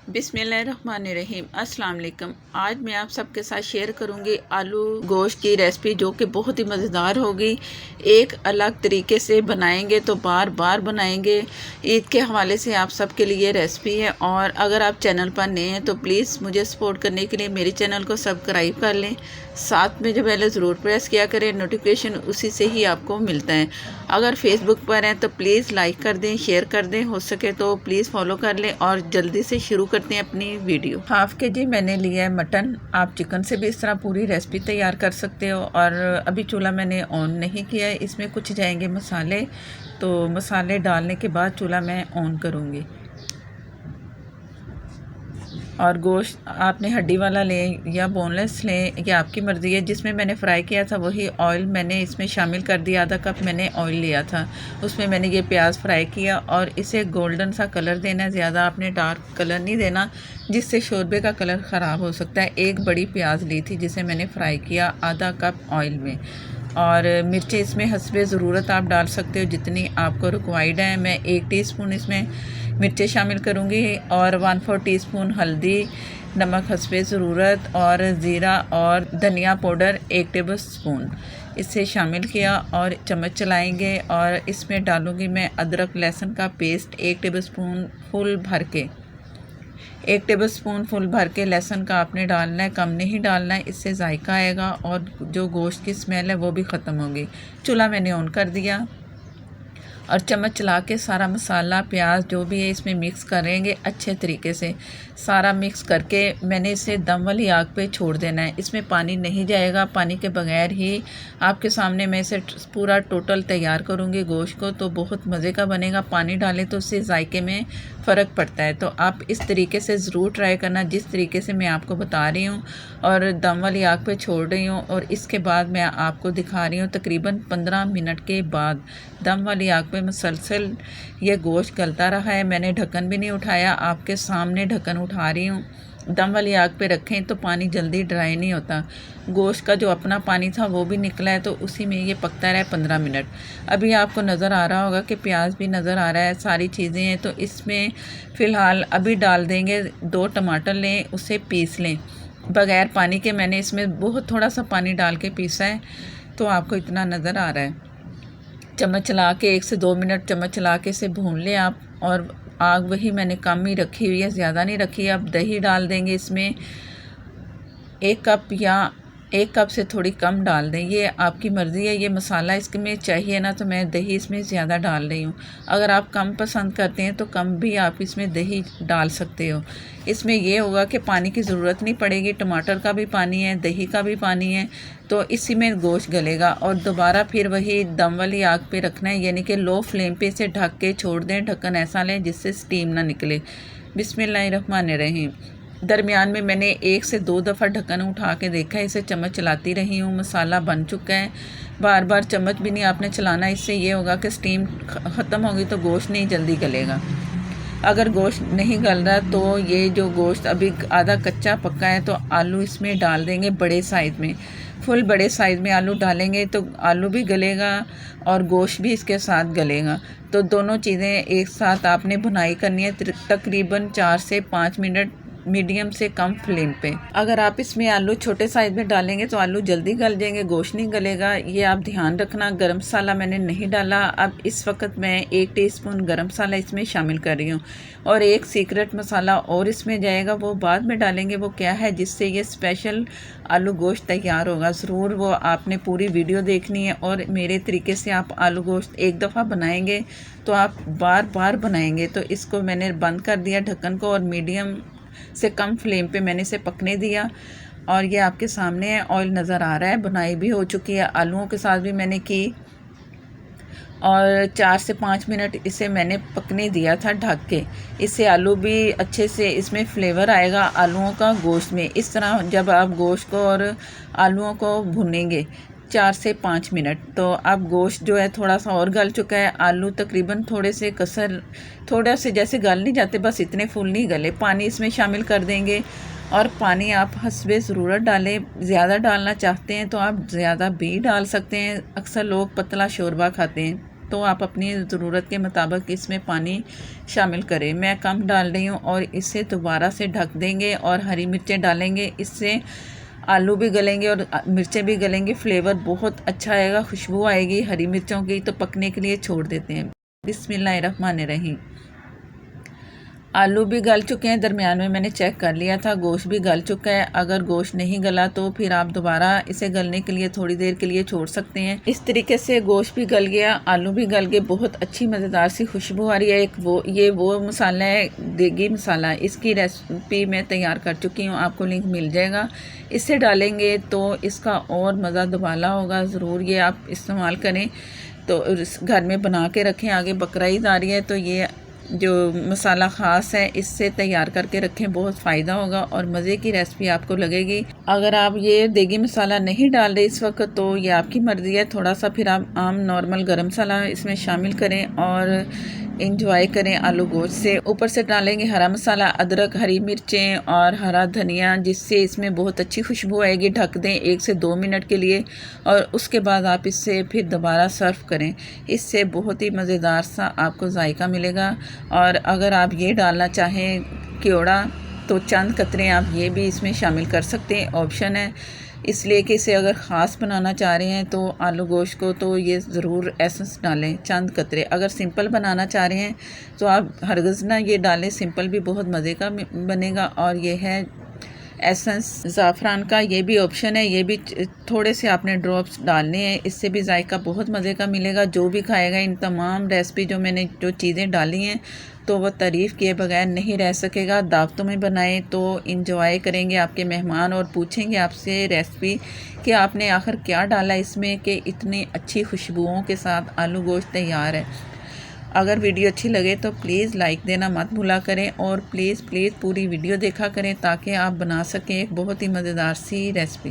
बिस्मिल्लाहिर्रहमानिर्रहीम। अस्सलाम वालेकुम। आज मैं आप सबके साथ शेयर करूंगी आलू गोश्त की रेसिपी, जो कि बहुत ही मज़ेदार होगी। एक अलग तरीके से बनाएंगे तो बार बार बनाएंगे। ईद के हवाले से आप सबके लिए रेसिपी है। और अगर आप चैनल पर नए हैं तो प्लीज़ मुझे सपोर्ट करने के लिए मेरे चैनल को सब्सक्राइब कर लें। साथ में जो बेल ज़रूर प्रेस किया करें, नोटिफिकेशन उसी से ही आपको मिलता है। अगर फेसबुक पर हैं तो प्लीज़ लाइक कर दें, शेयर कर दें, हो सके तो प्लीज़ फॉलो कर लें। और जल्दी से शुरू करते हैं अपनी वीडियो। हाफ़ के जी मैंने लिया है मटन। आप चिकन से भी इस तरह पूरी रेसिपी तैयार कर सकते हो। और अभी चूल्हा मैंने ऑन नहीं किया है। इसमें कुछ जाएंगे मसाले, तो मसाले डालने के बाद चूल्हा मैं ऑन करूँगी। और गोश्त आपने हड्डी वाला लें या बोनलेस लें, ये आपकी मर्ज़ी है। जिसमें मैंने फ्राई किया था वही ऑयल मैंने इसमें शामिल कर दिया। आधा कप मैंने ऑयल लिया था, उसमें मैंने ये प्याज फ्राई किया और इसे गोल्डन सा कलर देना है। ज़्यादा आपने डार्क कलर नहीं देना, जिससे शोरबे का कलर ख़राब हो सकता है। एक बड़ी प्याज ली थी जिसे मैंने फ्राई किया आधा कप ऑयल में। और मिर्चें इसमें हस्बे ज़रूरत आप डाल सकते हो जितनी आपको रिक्वायर्ड है। मैं 1 टीस्पून इसमें मिर्चें शामिल करूँगी और 1/4 टीस्पून हल्दी, नमक हस्बे ज़रूरत, और ज़ीरा और धनिया पाउडर 1 टेबल स्पून इसे शामिल किया और चम्मच चलाएंगे। और इसमें डालूँगी मैं अदरक लहसुन का पेस्ट 1 टेबल स्पून फुल भर के। 1 टेबल स्पून फुल भर के लहसुन का आपने डालना है, कम नहीं डालना है। इससे जायका आएगा और जो गोश्त की स्मेल है वो भी ख़त्म होगी। चूल्हा मैंने ऑन कर दिया और चम्मच चला के सारा मसाला, प्याज जो भी है इसमें मिक्स करेंगे अच्छे तरीके से। सारा मिक्स करके मैंने इसे दम वाली आग पे छोड़ देना है। इसमें पानी नहीं जाएगा, पानी के बगैर ही आपके सामने मैं इसे पूरा टोटल तैयार करूँगी गोश्त को, तो बहुत मज़े का बनेगा। पानी डालें तो उससे जायके में फ़र्क पड़ता है। तो आप इस तरीके से ज़रूर ट्राई करना जिस तरीके से मैं आपको बता रही हूँ। और दम वाली आग पे छोड़ रही हूँ और इसके बाद मैं आपको दिखा रही हूँ तकरीबन 15 मिनट के बाद दम वाली आग पे मुसलसल ये गोश्त गलता रहा है। मैंने ढक्कन भी नहीं उठाया, आपके सामने ढक्कन उठा रही हूँ। दम वाली आग पे रखें तो पानी जल्दी ड्राई नहीं होता। गोश्त का जो अपना पानी था वो भी निकला है, तो उसी में ये पकता रहा है 15 मिनट। अभी आपको नज़र आ रहा होगा कि प्याज भी नज़र आ रहा है, सारी चीज़ें हैं। तो इसमें फ़िलहाल अभी डाल देंगे 2 टमाटर लें, उसे पीस लें बग़ैर पानी के। मैंने इसमें बहुत थोड़ा सा पानी डाल के पीसा है, तो आपको इतना नज़र आ रहा है। चम्मच चला के 1 से 2 मिनट चम्मच चला के इसे भून लें आप। और आग वही मैंने कम ही रखी हुई है, ज़्यादा नहीं रखी है। अब दही डाल देंगे इसमें 1 कप या 1 कप से थोड़ी कम डाल दें, ये आपकी मर्ज़ी है। ये मसाला इसमें चाहिए ना, तो मैं दही इसमें ज़्यादा डाल रही हूँ। अगर आप कम पसंद करते हैं तो कम भी आप इसमें दही डाल सकते हो। इसमें ये होगा कि पानी की ज़रूरत नहीं पड़ेगी, टमाटर का भी पानी है, दही का भी पानी है, तो इसी में गोश्त गलेगा। और दोबारा फिर वही दम वाली आग पे रखना है, यानी कि लो फ्लेम पे इसे ढक के छोड़ दें। ढक्कन ऐसा लें जिससे स्टीम ना निकले। बिस्मिल्लाहिर्रहमानिर्रहीम। दरमियान में मैंने 1 से 2 दफ़ा ढक्कन उठा के देखा है, इसे चम्मच चलाती रही हूँ। मसाला बन चुका है, बार बार चम्मच भी नहीं आपने चलाना। इससे ये होगा कि स्टीम ख़त्म होगी तो गोश्त नहीं जल्दी गलेगा। अगर गोश्त नहीं गल रहा तो ये जो गोश्त अभी आधा कच्चा पक्का है, तो आलू इसमें डाल देंगे बड़े साइज़ में। फुल बड़े साइज़ में आलू डालेंगे तो आलू भी गलेगा और गोश्त भी इसके साथ गलेगा। तो दोनों चीज़ें एक साथ आपने भुनाई करनी है तकरीबन 4 से 5 मिनट मीडियम से कम फ्लेम पे। अगर आप इसमें आलू छोटे साइज़ में डालेंगे तो आलू जल्दी गल जाएंगे, गोश्त नहीं गलेगा, ये आप ध्यान रखना। गरम मसाला मैंने नहीं डाला। अब इस वक्त मैं 1 टीस्पून गरम मसाला इसमें शामिल कर रही हूँ। और एक सीक्रेट मसाला और इसमें जाएगा, वो बाद में डालेंगे। वो क्या है जिससे ये स्पेशल आलू गोश्त तैयार होगा। ज़रूर वो आपने पूरी वीडियो देखनी है। और मेरे तरीके से आप आलू गोश्त एक दफ़ा बनाएंगे तो आप बार बार बनाएंगे। तो इसको मैंने बंद कर दिया ढक्कन को और मीडियम से कम फ्लेम पे मैंने इसे पकने दिया। और ये आपके सामने है, ऑयल नज़र आ रहा है, बुनाई भी हो चुकी है। आलूओं के साथ भी मैंने की और 4 से 5 मिनट इसे मैंने पकने दिया था ढक के। इससे आलू भी अच्छे से इसमें फ्लेवर आएगा आलूओं का गोश्त में। इस तरह जब आप गोश्त को और आलूओं को भुनेंगे 4 से 5 मिनट, तो अब गोश्त जो है थोड़ा सा और गल चुका है। आलू तकरीबन थोड़े से थोड़ा से जैसे गल नहीं जाते, बस इतने फुल नहीं गले। पानी इसमें शामिल कर देंगे और पानी आप हस्बे ज़रूरत डालें। ज़्यादा डालना चाहते हैं तो आप ज़्यादा भी डाल सकते हैं। अक्सर लोग पतला शोरबा खाते हैं। तो आप अपनी ज़रूरत के मुताबिक इसमें पानी शामिल करें। मैं कम डाल रही हूँ और इसे दोबारा से ढक देंगे और हरी मिर्चें डालेंगे। इससे आलू भी गलेंगे और मिर्चें भी गलेंगे, फ्लेवर बहुत अच्छा आएगा, खुशबू आएगी हरी मिर्चों की। तो पकने के लिए छोड़ देते हैं। बिस्मिल्लाहिर्रहमानिर्रहीम। आलू भी गल चुके हैं, दरमियान में मैंने चेक कर लिया था। गोश्त भी गल चुका है। अगर गोश्त नहीं गला तो फिर आप दोबारा इसे गलने के लिए थोड़ी देर के लिए छोड़ सकते हैं। इस तरीके से गोश्त भी गल गया, आलू भी गल गए, बहुत अच्छी मज़ेदार सी खुशबू आ रही है। ये वो मसाला है, देगी मसाला। इसकी रेसिपी मैं तैयार कर चुकी हूँ, आपको लिंक मिल जाएगा। इससे डालेंगे तो इसका और मज़ा दुबाला होगा। ज़रूर ये आप इस्तेमाल करें, तो घर में बना के रखें। आगे बकरा ईद आ रही है, तो ये जो मसाला ख़ास है इससे तैयार करके रखें, बहुत फ़ायदा होगा और मज़े की रेसिपी आपको लगेगी। अगर आप ये देगी मसाला नहीं डाल रहे इस वक्त तो ये आपकी मर्ज़ी है। थोड़ा सा फिर आप आम नॉर्मल गरम मसाला इसमें शामिल करें और इंजॉय करें आलू गोश्त से। ऊपर से डालेंगे हरा मसाला, अदरक, हरी मिर्चें और हरा धनिया, जिससे इसमें बहुत अच्छी खुशबू आएगी। ढक दें 1 से 2 मिनट के लिए और उसके बाद आप इससे फिर दोबारा सर्व करें। इससे बहुत ही मज़ेदार सा आपको जायका मिलेगा। और अगर आप ये डालना चाहें क्योड़ा तो चंद कतरे आप ये भी इसमें शामिल कर सकते हैं, ऑप्शन है। इसलिए कि इसे अगर ख़ास बनाना चाह रहे हैं तो आलू गोश्त को तो ये ज़रूर एसेंस डालें, चंद कतरे। अगर सिंपल बनाना चाह रहे हैं तो आप हरगिज़ ना ये डालें, सिंपल भी बहुत मज़े का बनेगा। और ये है एसेंस ज़ाफ़रान का, ये भी ऑप्शन है। ये भी थोड़े से आपने ड्रॉप्स डालने हैं, इससे भी जायका बहुत मज़े का मिलेगा। जो भी खाएगा इन तमाम रेसिपी जो मैंने जो चीज़ें डाली हैं तो वह तारीफ़ किए बगैर नहीं रह सकेगा। दावतों में बनाएं तो इंजॉय करेंगे आपके मेहमान और पूछेंगे आपसे रेसिपी कि आपने आखिर क्या डाला इसमें कि इतनी अच्छी खुशबुओं के साथ आलू गोश्त तैयार है। अगर वीडियो अच्छी लगे तो प्लीज़ लाइक देना मत भूला करें और प्लीज़ पूरी वीडियो देखा करें ताकि आप बना सकें एक बहुत ही मज़ेदार सी रेसिपी।